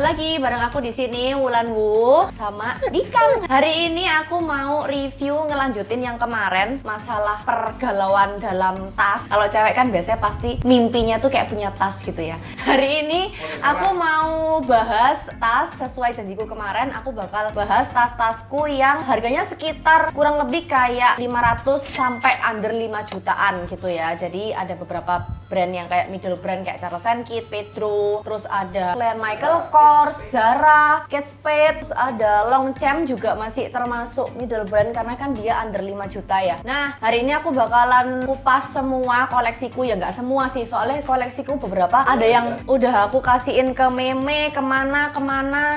lagi bareng aku di sini Wulan Wu sama Dikang. Hari ini aku mau review ngelanjutin yang kemarin masalah pergalauan dalam tas. Kalau cewek kan biasanya pasti mimpinya tuh kayak punya tas gitu ya. Hari ini aku mau bahas tas sesuai janjiku kemarin. Aku bakal bahas tas-tasku yang harganya sekitar kurang lebih kayak 500 sampai under 5 jutaan gitu ya. Jadi ada beberapa brand yang kayak middle brand kayak Charles & Keith, Pedro, terus ada Michael Kors, Zara, Kate Spade, terus ada Longchamp juga masih termasuk middle brand karena kan dia under 5 juta ya. Nah, hari ini aku bakalan kupas semua koleksiku, ya nggak semua sih, soalnya koleksiku beberapa ada yang udah aku kasihin ke meme, kemana,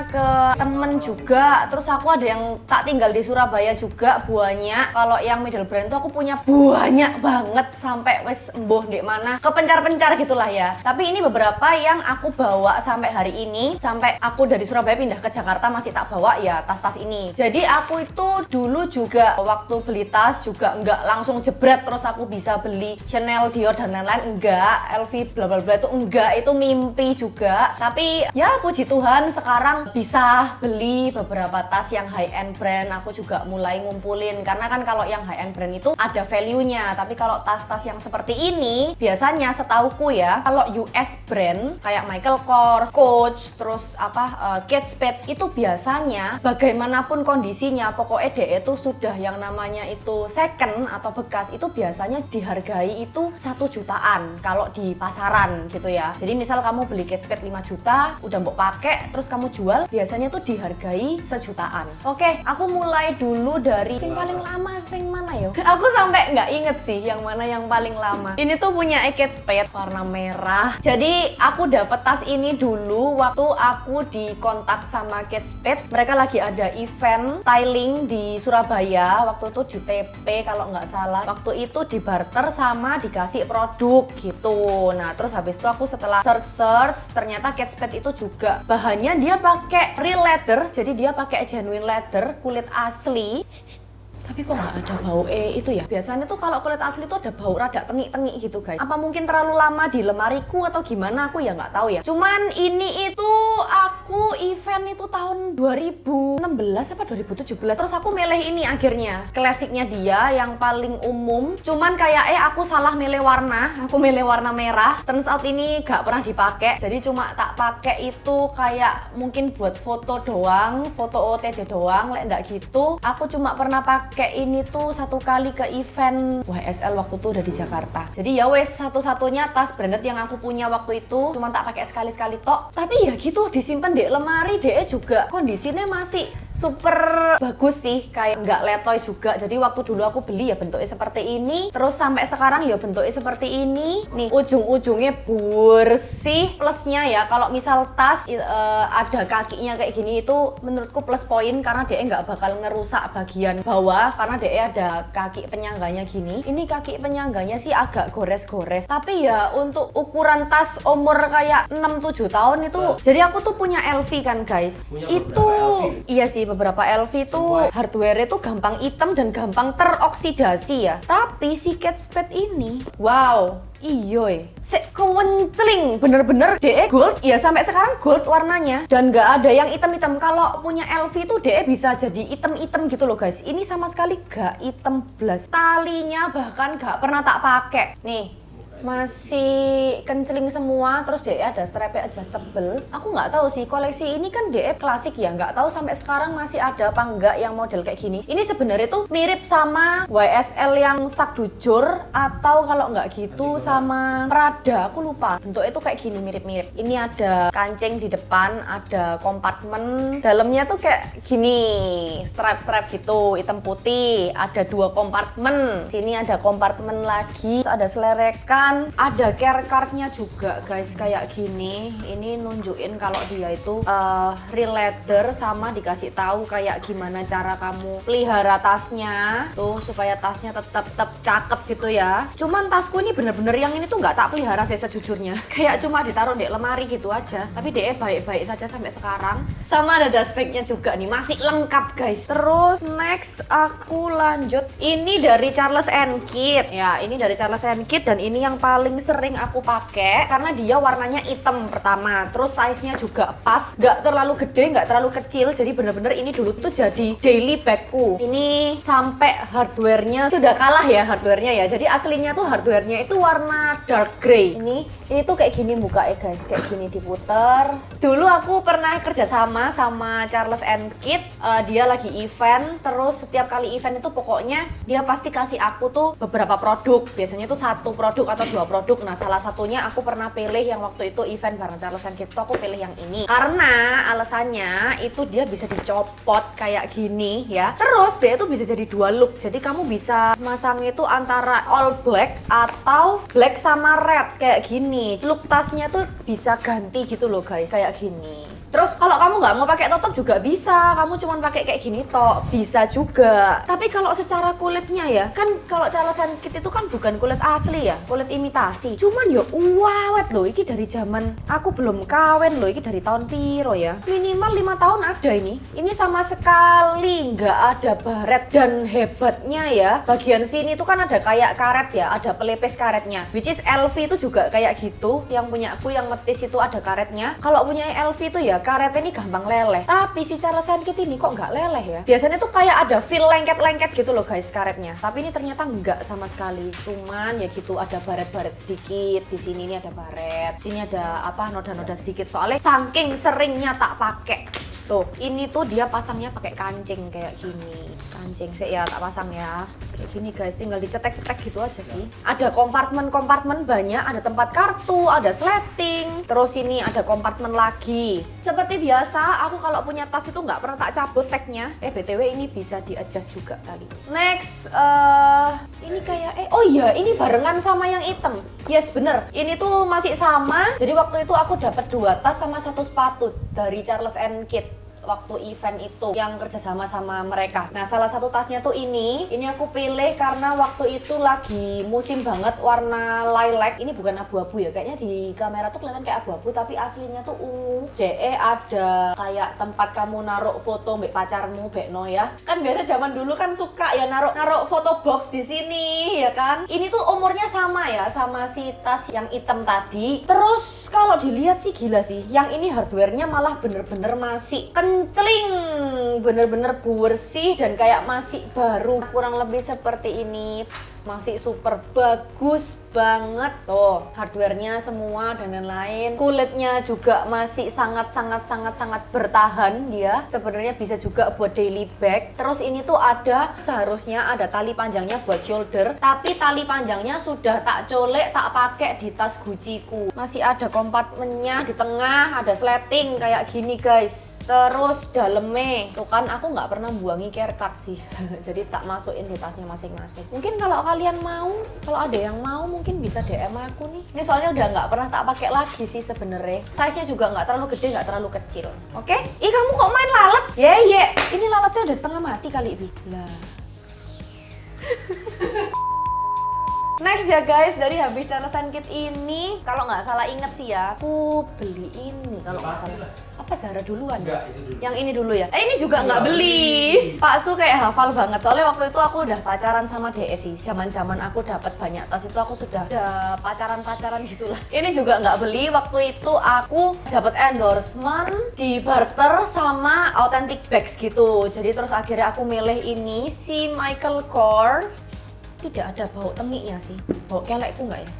ke temen juga, terus aku ada yang tak tinggal di Surabaya juga banyak. Kalau yang middle brand tuh aku punya banyak banget sampai wes embuh di mana, kepencar-pencar gitulah ya. Tapi ini beberapa yang aku bawa sampai hari ini, sampai aku dari Surabaya pindah ke Jakarta masih tak bawa ya tas-tas ini. Jadi aku itu dulu juga waktu beli tas juga nggak langsung jebret terus aku bisa beli Chanel, Dior dan lain-lain, enggak, LV bla bla bla itu enggak, itu mimpi juga. Tapi ya puji Tuhan sekarang bisa beli beberapa tas yang high end brand. Aku juga mulai ngumpulin karena kan kalau yang high end brand itu ada value-nya. Tapi kalau tas-tas yang seperti ini biasanya setauku ya, kalau US brand kayak Michael Kors, Coach, terus Kate Spade itu biasanya bagaimanapun kondisinya, pokoknya DE itu sudah yang namanya itu second atau bekas, itu biasanya dihargai itu 1 jutaan kalau di pasaran gitu ya. Jadi misal kamu beli Kate Spade 5 juta, udah mau pakai, terus kamu jual, biasanya tuh dihargai 1 jutaan. Oke, aku mulai dulu dari yang paling lama, yang mana yo? Aku sampai nggak inget sih yang mana yang paling lama. Ini tuh punya Kate Spade warna merah. Jadi aku dapet tas ini dulu waktu aku dikontak sama Kate Spade. Mereka lagi ada event styling di Surabaya. Waktu itu di TP kalau nggak salah. Waktu itu di barter sama dikasih produk gitu. Nah terus habis itu aku setelah search ternyata Kate Spade itu juga bahannya dia pakai real leather. Jadi dia pakai genuine leather, kulit asli. Tapi kok nggak ada bau itu ya? Biasanya tuh kalau kulit asli tuh ada bau rada tengik-tengik gitu guys. Apa mungkin terlalu lama di lemariku atau gimana, aku ya nggak tahu ya. Cuman ini itu aku event itu tahun 2016 apa 2017. Terus aku milih ini akhirnya. Klasiknya dia yang paling umum. Cuman kayak aku salah milih warna. Aku milih warna merah. Turns out ini nggak pernah dipakai. Jadi cuma tak pakai itu kayak mungkin buat foto doang, foto OTD doang, lek nggak gitu. Aku cuma pernah pakai kayak ini tuh satu kali ke event YSL waktu itu udah di Jakarta. Jadi ya wes satu-satunya tas branded yang aku punya waktu itu, cuma tak pakai sekali-sekali tok. Tapi ya gitu disimpan di lemari, DE juga kondisinya masih super bagus sih, kayak nggak letoy juga. Jadi waktu dulu aku beli ya bentuknya seperti ini, terus sampai sekarang ya bentuknya seperti ini. Nih ujung-ujungnya bersih. Plusnya ya kalau misal tas ada kakinya kayak gini itu menurutku plus poin karena DE nggak bakal ngerusak bagian bawah karena DE ada kaki penyangganya gini. Ini kaki penyangganya sih agak gores-gores. Tapi ya untuk ukuran tas umur kayak 6-7 tahun itu. Jadi aku tuh punya LV kan guys. Itu iya sih beberapa LV tuh hardware itu gampang hitam dan gampang teroksidasi ya. Tapi si Kate Spade ini, wow, iyoy, kewenceling, bener-bener DE gold, ya sampai sekarang gold warnanya dan nggak ada yang hitam-hitam. Kalau punya LV tuh DE bisa jadi hitam-hitam gitu loh guys. Ini sama sekali gak hitam blas. Talinya bahkan gak pernah tak pakai. Nih masih kenceling semua, terus DE ada strapnya adjustable. Aku nggak tahu sih, koleksi ini kan DE klasik ya, nggak tahu sampai sekarang masih ada apa enggak yang model kayak gini. Ini sebenarnya tuh mirip sama YSL yang sak dujur atau kalau nggak gitu sama Prada, aku lupa. Bentuknya tuh kayak gini, mirip-mirip. Ini ada kancing di depan, ada kompartemen dalamnya tuh kayak gini, strap-strap gitu, hitam putih. Ada 2 kompartemen. Sini ada kompartemen lagi, terus ada selerekan. Ada care cardnya juga guys kayak gini. Ini nunjukin kalau dia itu real leather sama dikasih tahu kayak gimana cara kamu pelihara tasnya tuh supaya tasnya tetap cakep gitu ya. Cuman tasku ini bener-bener yang ini tuh nggak tak pelihara sih sejujurnya. Kayak cuma ditaruh di lemari gitu aja. Tapi DE baik-baik saja sampai sekarang. Sama ada dust bagnya juga nih, masih lengkap guys. Terus next aku lanjut. Ini dari Charles & Keith ya. Ini dari Charles & Keith dan ini yang yang paling sering aku pakai karena dia warnanya hitam pertama, terus size-nya juga pas, nggak terlalu gede, nggak terlalu kecil. Jadi bener-bener ini dulu tuh jadi daily bagku. Ini sampai hardware-nya sudah kalah ya hardware-nya ya. Jadi aslinya tuh hardware-nya itu warna dark grey. Ini tuh kayak gini buka ya guys, kayak gini diputer. Dulu aku pernah kerjasama sama Charles and Kit. Dia lagi event, terus setiap kali event itu pokoknya dia pasti kasih aku tuh beberapa produk. Biasanya tuh 1 produk atau 2 produk. Nah, salah satunya aku pernah pilih yang waktu itu event bareng Charles and Kit, aku pilih yang ini. Karena alasannya itu dia bisa dicopot kayak gini ya. Terus dia itu bisa jadi 2 look. Jadi kamu bisa masang itu antara all black atau black sama red kayak gini. Look tasnya tuh bisa ganti gitu loh guys, kayak gini. Terus kalau kamu nggak mau pakai tutup juga bisa, kamu cuma pakai kayak gini tok, bisa juga. Tapi kalau secara kulitnya ya, kan kalau Charles and Kit itu kan bukan kulit asli ya, kulit imitasi. Cuman ya awet loh, ini dari zaman aku belum kawin loh, ini dari tahun piro ya. Minimal 5 tahun ada ini. Ini sama sekali nggak ada baret, dan hebatnya ya, bagian sini tuh kan ada kayak karet ya, ada pelipis karetnya. Which is LV itu juga kayak gitu, yang punya aku yang metis itu ada karetnya. Kalau punya LV itu ya karetnya ini gampang leleh, tapi si Charles and Kit ini kok nggak leleh ya. Biasanya tuh kayak ada feel lengket-lengket gitu loh guys karetnya, tapi ini ternyata nggak sama sekali. Cuman ya gitu, ada baret-baret sedikit di sini. Ini ada baret, sini ada apa, noda-noda sedikit, soalnya saking seringnya tak pakai. Tuh, ini tuh dia pasangnya pakai kancing kayak gini. Kancing sih ya, tak pasang ya. Kayak gini guys, tinggal dicetek-cetek gitu aja sih. Ada kompartemen-kompartemen banyak, ada tempat kartu, ada sleting. Terus ini ada kompartemen lagi. Seperti biasa, aku kalau punya tas itu nggak pernah tak cabut tagnya. BTW ini bisa di-adjust juga kali. Next, ini kayak oh iya, ini barengan sama yang hitam. Yes, bener. Ini tuh masih sama. Jadi waktu itu aku dapat 2 tas sama 1 sepatu dari Charles and Kit waktu event itu yang kerjasama sama mereka. Nah, salah satu tasnya tuh ini aku pilih karena waktu itu lagi musim banget warna lilac. Ini bukan abu-abu ya, kayaknya di kamera tuh kelihatan kayak abu-abu, tapi aslinya tuh ungu. JE ada kayak tempat kamu naruh foto mbak pacarmu, bekno ya. Kan biasa zaman dulu kan suka ya naruh foto box di sini ya kan. Ini tuh umurnya sama ya sama si tas yang hitam tadi. Terus kalau dilihat sih gila sih, yang ini hardware-nya malah bener-bener masih kencling, bener-bener bersih dan kayak masih baru, kurang lebih seperti ini. Masih super bagus banget tuh, hardware-nya semua dan lain-lain. Kulitnya juga masih sangat bertahan dia. Sebenarnya bisa juga buat daily bag. Terus ini tuh seharusnya ada tali panjangnya buat shoulder, tapi tali panjangnya sudah tak colek, tak pakai di tas Gucci-ku. Masih ada kompartemennya di tengah, ada sleting kayak gini guys. Terus dalamnya, tuh kan aku nggak pernah buangi care card sih. Jadi tak masukin di tasnya masing-masing. Mungkin kalau kalian mau, kalau ada yang mau mungkin bisa DM aku nih. Ini soalnya udah nggak pernah tak pakai lagi sih sebenarnya. Size-nya juga nggak terlalu gede, nggak terlalu kecil. Oke? Ih, kamu kok main lalat? Ye. Ini lalatnya udah setengah mati kali, Bi. Lah. Next ya guys, dari habis Charles and Kit ini, kalau nggak salah inget sih ya, aku beli ini kalau nggak salah. Apa Zara duluan? Enggak, itu dulu. Yang ini dulu ya? Ini juga nggak beli. Pak Su kayak hafal banget, soalnya waktu itu aku udah pacaran sama DS sih. Zaman aku dapat banyak tas itu aku sudah pacaran gitulah. Ini juga nggak beli, waktu itu aku dapat endorsement di barter sama Authentic Bags gitu. Jadi terus akhirnya aku milih ini si Michael Kors. Tidak ada bau tengiknya sih. Bau kelekku nggak ya?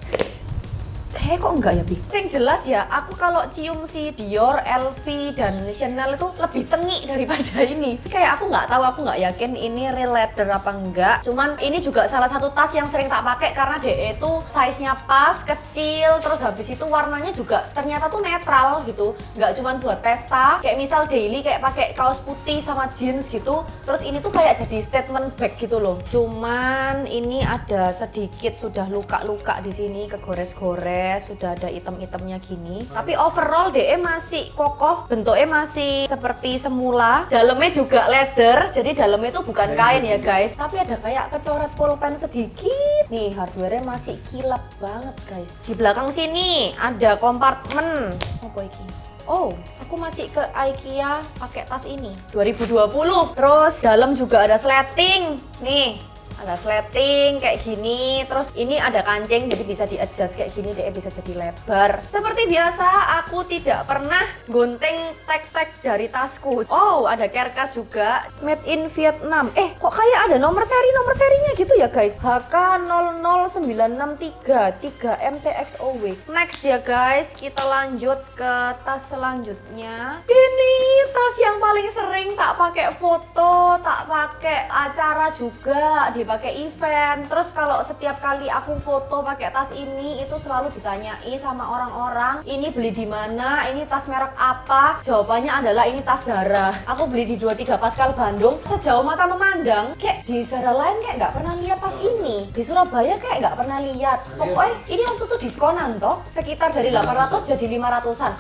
Kok enggak ya, Bi? Yang jelas ya, aku kalau cium si Dior, LV, dan Chanel itu lebih tengik daripada ini. Kayak aku nggak tahu, aku nggak yakin ini real leather apa enggak. Cuman ini juga salah satu tas yang sering tak pakai karena DE itu size-nya pas, kecil, terus habis itu warnanya juga ternyata tuh netral gitu. Nggak cuman buat pesta, kayak misal daily kayak pakai kaos putih sama jeans gitu. Terus ini tuh kayak jadi statement bag gitu loh. Cuman ini ada sedikit sudah luka-luka di sini, kegores-gores. Sudah ada item-itemnya gini, tapi overall DE masih kokoh, bentuknya masih seperti semula. Dalamnya juga leather, jadi dalamnya itu bukan kain ya guys, tapi ada kayak kecoret pulpen sedikit. Nih, hardware-nya masih kilap banget guys. Di belakang sini ada kompartemen. Apa ini? Oh, aku masih ke IKEA pakai tas ini 2020. Terus dalam juga ada sleting. Nih, ada sleting kayak gini. Terus ini ada kancing jadi bisa di-adjust kayak gini, dia bisa jadi lebar. Seperti biasa aku tidak pernah gunting tag-tag dari tasku. Oh, ada care card juga, made in Vietnam. Kok kayak ada nomor serinya gitu ya guys. HK00963 3MTXOW. Next ya guys, kita lanjut ke tas selanjutnya. Ini tas yang paling sering tak pakai foto, tak pakai acara juga, dipakai event. Terus kalau setiap kali aku foto pakai tas ini itu selalu ditanyai sama orang-orang, ini beli di mana, ini tas merek apa? Jawabannya adalah ini tas Zara. Aku beli di 23 Pascal Bandung. Sejauh mata memandang, kayak di Zara lain kayak nggak pernah lihat tas ini. Di Surabaya kayak nggak pernah lihat. Pokoknya ini waktu itu diskonan toh, sekitar dari 800 jadi 500-an.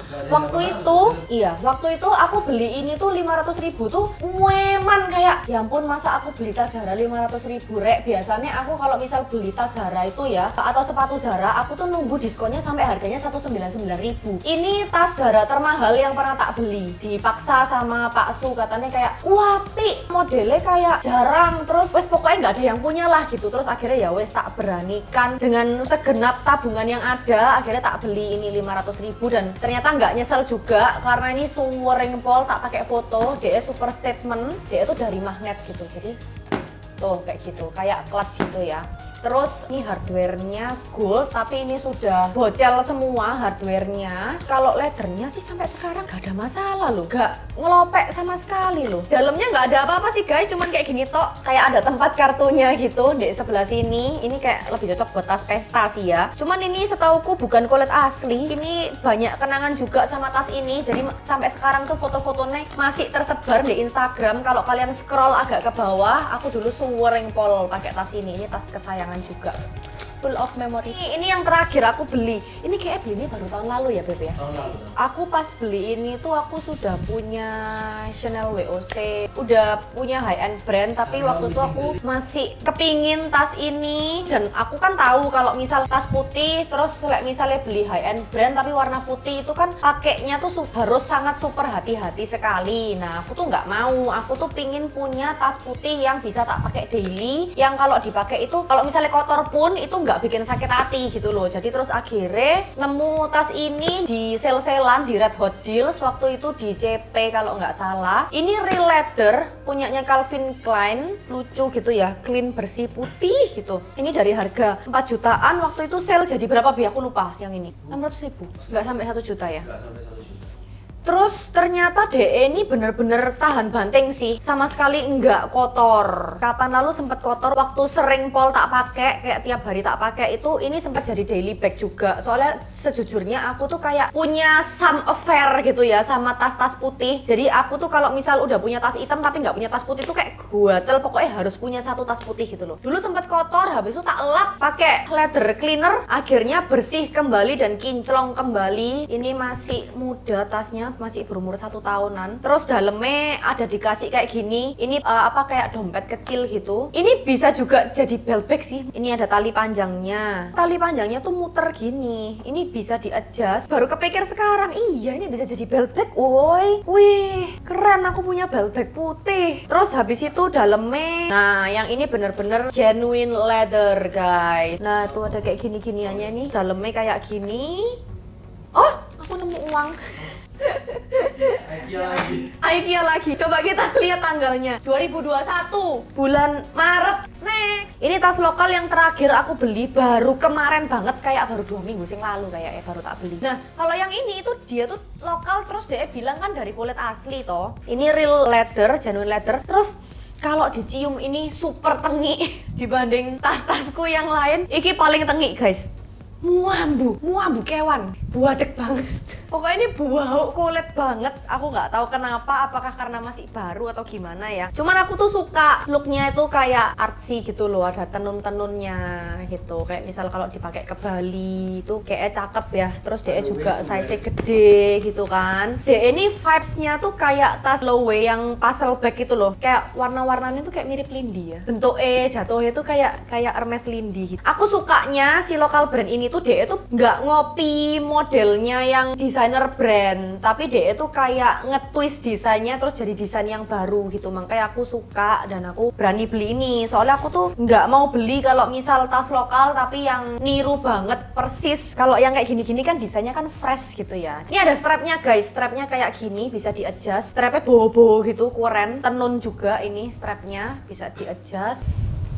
Waktu itu aku beli ini tuh 500.000 tuh weman kayak, ya ampun masa aku beli tas Zara 500.000 rek. Biasanya aku kalau misal beli tas Zara itu ya, atau sepatu Zara, aku tuh nunggu diskonnya sampai harganya 199.000. Ini tas Zara termahal yang pernah tak beli. Dipaksa sama Pak Su, katanya kayak, wah Pi, modelnya kayak jarang, terus wes pokoknya nggak ada yang punya lah gitu. Terus akhirnya ya wes tak beranikan dengan segenap tabungan yang ada, akhirnya tak beli ini 500.000 dan ternyata nggak nyesel juga karena ini suwering pol, tak pakai foto, dia super statement, dia itu dari magnet gitu. Jadi tuh kayak gitu, kayak clutch gitu ya. Terus ini hardware-nya gold, tapi ini sudah bocel semua hardware-nya. Kalau leathernya sih sampai sekarang gak ada masalah loh, gak ngelopek sama sekali loh. Dalamnya nggak ada apa-apa sih guys, cuman kayak gini tok, kayak ada tempat kartunya gitu di sebelah sini. Ini kayak lebih cocok buat tas pesta sih ya. Cuman ini setauku bukan kulit asli. Ini banyak kenangan juga sama tas ini. Jadi sampai sekarang tuh foto-fotonya masih tersebar di Instagram. Kalau kalian scroll agak ke bawah, aku dulu suwering pol pakai tas ini. Ini tas kesayangan juga, full of memory. Ini yang terakhir aku beli. Ini kayak beli ini baru tahun lalu ya Beb ya. Tahun lalu. Aku pas beli ini tuh aku sudah punya Chanel WOC, udah punya high end brand, tapi waktu itu aku masih kepingin tas ini. Dan aku kan tahu kalau misal tas putih terus misalnya beli high end brand tapi warna putih itu kan pakainya tuh harus sangat super hati-hati sekali. Nah aku tuh nggak mau, aku tuh pingin punya tas putih yang bisa tak pakai daily, yang kalau dipakai itu kalau misalnya kotor pun itu nggak bikin sakit hati gitu loh. Jadi terus akhirnya nemu tas ini di sale-salean di Red Hot Deals waktu itu di CP kalau nggak salah. Ini real leather punyanya Calvin Klein, lucu gitu ya, clean bersih putih gitu. Ini dari harga 4 jutaan waktu itu sale jadi berapa Bi? Aku lupa yang ini. 600.000, nggak sampai 1 juta ya? Nggak sampai 1 juta. Terus ternyata DE ini bener-bener tahan banting sih, sama sekali enggak kotor. Kapan lalu sempet kotor waktu sering pol tak pakai, kayak tiap hari tak pakai itu, ini sempat jadi daily bag juga. Soalnya sejujurnya aku tuh kayak punya some affair gitu ya sama tas-tas putih. Jadi aku tuh kalau misal udah punya tas hitam tapi nggak punya tas putih tuh kayak guatel, pokoknya harus punya satu tas putih gitu loh. Dulu sempat kotor, habis itu tak lap pakai leather cleaner, akhirnya bersih kembali dan kinclong kembali. Ini masih muda tasnya, masih berumur 1 tahunan. Terus dalamnya ada dikasih kayak gini. Ini kayak dompet kecil gitu. Ini bisa juga jadi belt bag sih. Ini ada tali panjangnya. Tali panjangnya tuh muter gini. Ini bisa di-adjust. Baru kepikir sekarang, iya ini bisa jadi belt bag. Woi, wih, keren, aku punya belt bag putih. Terus habis itu dalamnya, nah yang ini bener-bener genuine leather guys. Nah tuh ada kayak gini-giniannya nih. Dalamnya kayak gini. Oh, aku nemu uang. IKEA lagi. Coba kita lihat tanggalnya. 2021 bulan Maret. Next. Ini tas lokal yang terakhir aku beli baru kemarin banget, kayak baru 2 minggu sing lalu kayak baru tak beli. Nah, kalau yang ini itu dia tuh lokal, terus dia bilang kan dari kulit asli toh. Ini real leather, genuine leather. Terus kalau dicium ini super tengi dibanding tas-tasku yang lain. Iki paling tengi, guys. Muambu kewan, buadek banget. Pokoknya ini bau kulit banget. Aku nggak tahu kenapa, apakah karena masih baru atau gimana ya. Cuman aku tuh suka looknya itu kayak artsy gitu loh, ada tenun-tenunnya gitu. Kayak misal kalau dipakai ke Bali itu kayaknya cakep ya. Terus dia juga size gede gitu kan. Dia ini vibes-nya tuh kayak tas Loewe yang puzzle bag gitu loh. Kayak warna-warnanya tuh kayak mirip Lindy ya. Bentuknya jatuhnya tuh kayak Hermes Lindy gitu. Aku sukanya si lokal brand ini tuh dia tuh nggak ngopi modelnya yang desainer brand, tapi DE tuh kayak nge-twist desainnya terus jadi desain yang baru gitu. Makanya aku suka dan aku berani beli ini. Soalnya aku tuh nggak mau beli kalau misal tas lokal tapi yang niru banget persis. Kalau yang kayak gini-gini kan desainnya kan fresh gitu ya. Ini ada strapnya guys, strapnya kayak gini bisa di-adjust. Strapnya boho-boho gitu, keren. Tenun juga ini strapnya bisa di-adjust.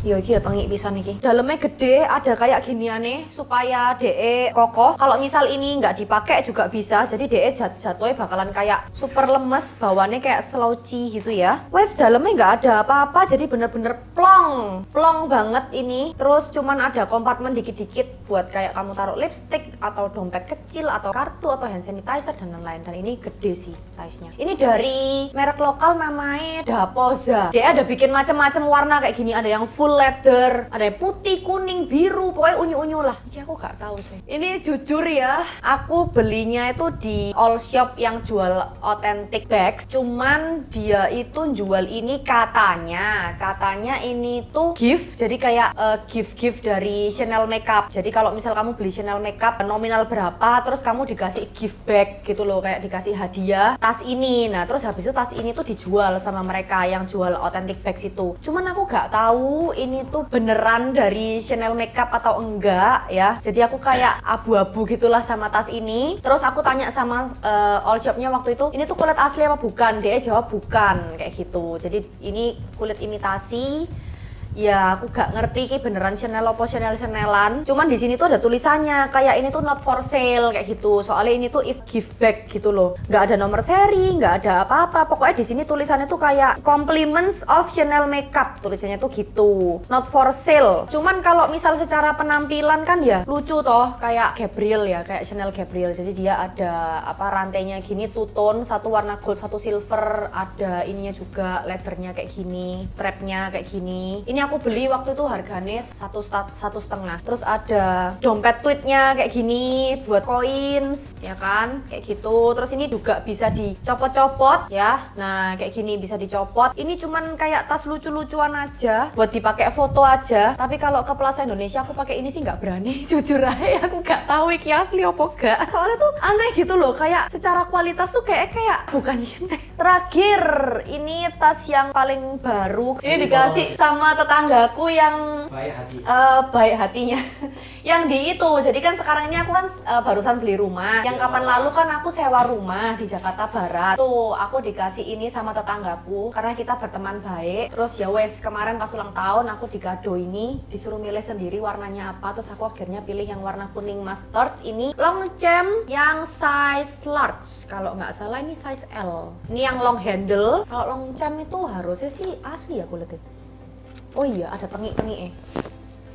Yo iki ya tengik pisan iki. Dalamnya gede, ada kayak ginian nih supaya DE kokoh. Kalau misal ini nggak dipakai juga bisa. Jadi DE jatuhnya bakalan kayak super lemes, bawaannya kayak slouchy gitu ya. Wes dalamnya nggak ada apa-apa, jadi bener-bener plong banget ini. Terus cuman ada kompartemen dikit-dikit buat kayak kamu taruh lipstick atau dompet kecil atau kartu atau hand sanitizer dan lain-lain. Dan ini gede sih size-nya. Ini dari merek lokal namanya Dapoza. DE ada bikin macam-macam warna kayak gini. Ada yang full leather, ada yang putih, kuning, biru, pokoknya unyu-unyu lah. Ini aku gak tahu sih. Ini jujur ya, aku belinya itu di all shop yang jual authentic bags. Cuman dia itu jual ini katanya ini tuh gift. Jadi kayak gift dari Chanel Makeup. Jadi kalau misal kamu beli Chanel Makeup nominal berapa, terus kamu dikasih gift bag gitu loh, kayak dikasih hadiah tas ini. Nah terus habis itu tas ini tuh dijual sama mereka yang jual authentic bags itu. Cuman aku gak tahu ini tuh beneran dari Chanel Makeup atau enggak ya. Jadi aku kayak abu-abu gitulah sama tas ini. Terus aku tanya sama all shopnya waktu itu, ini tuh kulit asli apa bukan? Dia jawab bukan, kayak gitu. Jadi ini kulit imitasi. Ya aku gak ngerti ki beneran Chanel apa Chanelan. Cuman di sini tuh ada tulisannya kayak ini tuh not for sale kayak gitu. Soalnya ini tuh if gift bag gitu loh. Nggak ada nomor seri, nggak ada apa-apa. Pokoknya di sini tulisannya tuh kayak compliments of Chanel Makeup. Tulisannya tuh gitu. Not for sale. Cuman kalau misal secara penampilan kan ya lucu toh, kayak Gabriel ya, kayak Chanel Gabriel. Jadi dia ada apa rantainya gini two tone, satu warna gold, satu silver. Ada ininya juga leathernya kayak gini, strapnya kayak gini. Ini aku beli waktu itu harganya 1,5. Terus ada dompet tweetnya kayak gini buat coins ya kan, kayak gitu. Terus ini juga bisa dicopot-copot ya. Nah kayak gini bisa dicopot. Ini cuman kayak tas lucu-lucuan aja buat dipakai foto aja. Tapi kalau ke Plaza Indonesia aku pakai ini sih nggak berani. Jujur aja aku nggak tahu iki asli apa enggak. Soalnya tuh aneh gitu loh, kayak secara kualitas tuh kayak bukan Chanel. Terakhir ini tas yang paling baru. Ini dikasih sama tetanggaku yang baik hatinya yang di itu. Jadi kan sekarang ini aku kan barusan beli rumah. Yang kapan lalu kan aku sewa rumah di Jakarta Barat. Tuh aku dikasih ini sama tetanggaku karena kita berteman baik. Terus ya wes kemarin pas ulang tahun aku dikado ini, disuruh milih sendiri warnanya apa. Terus aku akhirnya pilih yang warna kuning mustard. Ini Longchamp yang size large. Kalau nggak salah ini size L. Ini yang long handle. Kalau Longchamp itu harusnya sih asli ya kulitnya. Oh iya, ada tengik-tengik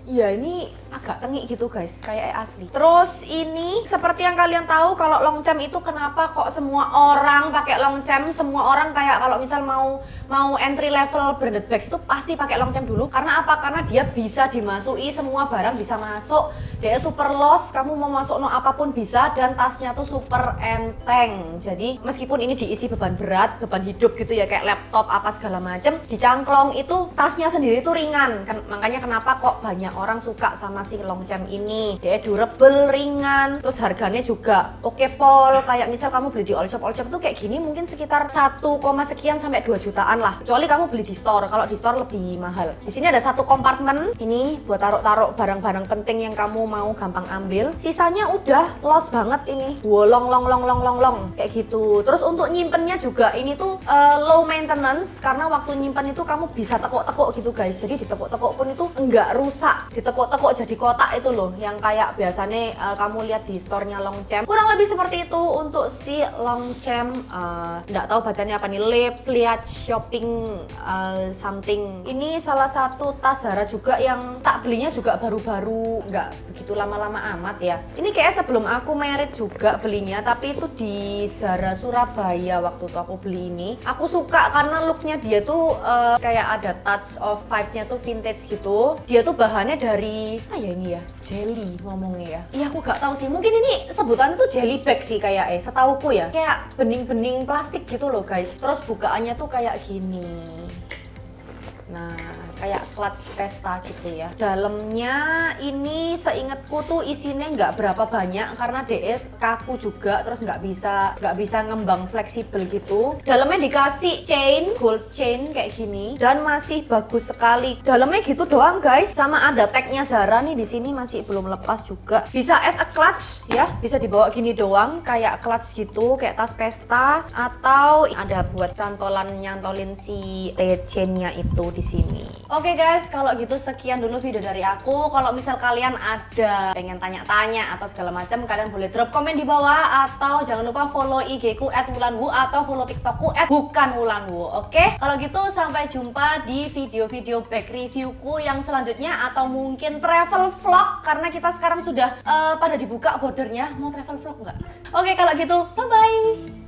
Iya, ini agak tengik gitu guys, kayak asli. Terus ini seperti yang kalian tahu kalau Longchamp itu kenapa kok semua orang pakai Longchamp, semua orang kayak kalau misal mau entry level branded bags itu pasti pakai Longchamp dulu. Karena apa? Karena dia bisa dimasuki semua barang bisa masuk. Dia super loss, kamu mau masuk no apapun bisa, dan tasnya tuh super enteng. Jadi meskipun ini diisi beban berat, beban hidup gitu ya, kayak laptop apa segala macem, di cangklong itu tasnya sendiri tuh ringan. Makanya kenapa kok banyak orang suka sama si Longchamp ini. Dia durable, ringan, terus harganya juga oke pol. Kayak misal kamu beli di all shop tuh kayak gini mungkin sekitar 1, sekian sampai 2 jutaan lah. Kecuali kamu beli di store. Kalau di store lebih mahal. Di sini ada satu kompartemen ini buat taruh barang-barang penting yang kamu mau gampang ambil. Sisanya udah loss banget ini. Wolong kayak gitu. Terus untuk nyimpennya juga ini tuh low maintenance karena waktu nyimpen itu kamu bisa tekuk-tekuk gitu guys. Jadi ditekuk-tekuk pun itu enggak rusak. Ditekuk-tekuk jadi kotak itu loh yang kayak biasanya kamu lihat di store-nya Longchamp. Kurang lebih seperti itu untuk si Longchamp. Nggak tahu bacanya apa nih, Liat Shopping something. Ini salah satu tas Zara juga yang tak belinya juga baru-baru, nggak begitu lama-lama amat ya. Ini kayak sebelum aku merit juga belinya, tapi itu di Zara Surabaya waktu itu aku beli ini. Aku suka karena looknya dia tuh kayak ada touch of vibe-nya tuh vintage gitu. Dia tuh bahannya dari apa ya ini ya? Jelly ngomongnya ya. Iya aku nggak tahu sih. Mungkin ini sebutannya tuh jelly bag sih kayak setauku ya. Kayak bening-bening plastik gitu loh guys. Terus bukaannya tuh kayak gini. Nah, kayak clutch pesta gitu ya. Dalamnya ini seingatku tuh isinya nggak berapa banyak karena DS kaku juga, terus nggak bisa ngembang fleksibel gitu. Dalamnya dikasih chain, gold chain kayak gini dan masih bagus sekali. Dalamnya gitu doang guys, sama ada tagnya Zara nih di sini masih belum lepas juga. Bisa as a clutch ya, bisa dibawa gini doang kayak clutch gitu, kayak tas pesta, atau ada buat cantolan nyantolin si chainnya itu di sini. Oke guys, kalau gitu sekian dulu video dari aku. Kalau misal kalian ada pengen tanya-tanya atau segala macam, kalian boleh drop komen di bawah, atau jangan lupa follow IG ku @wulanwu atau follow TikTokku @bukanwulanwu. Oke, kalau gitu sampai jumpa di video-video back reviewku yang selanjutnya, atau mungkin travel vlog karena kita sekarang sudah pada dibuka bordernya. Mau travel vlog nggak? Oke, kalau gitu bye bye.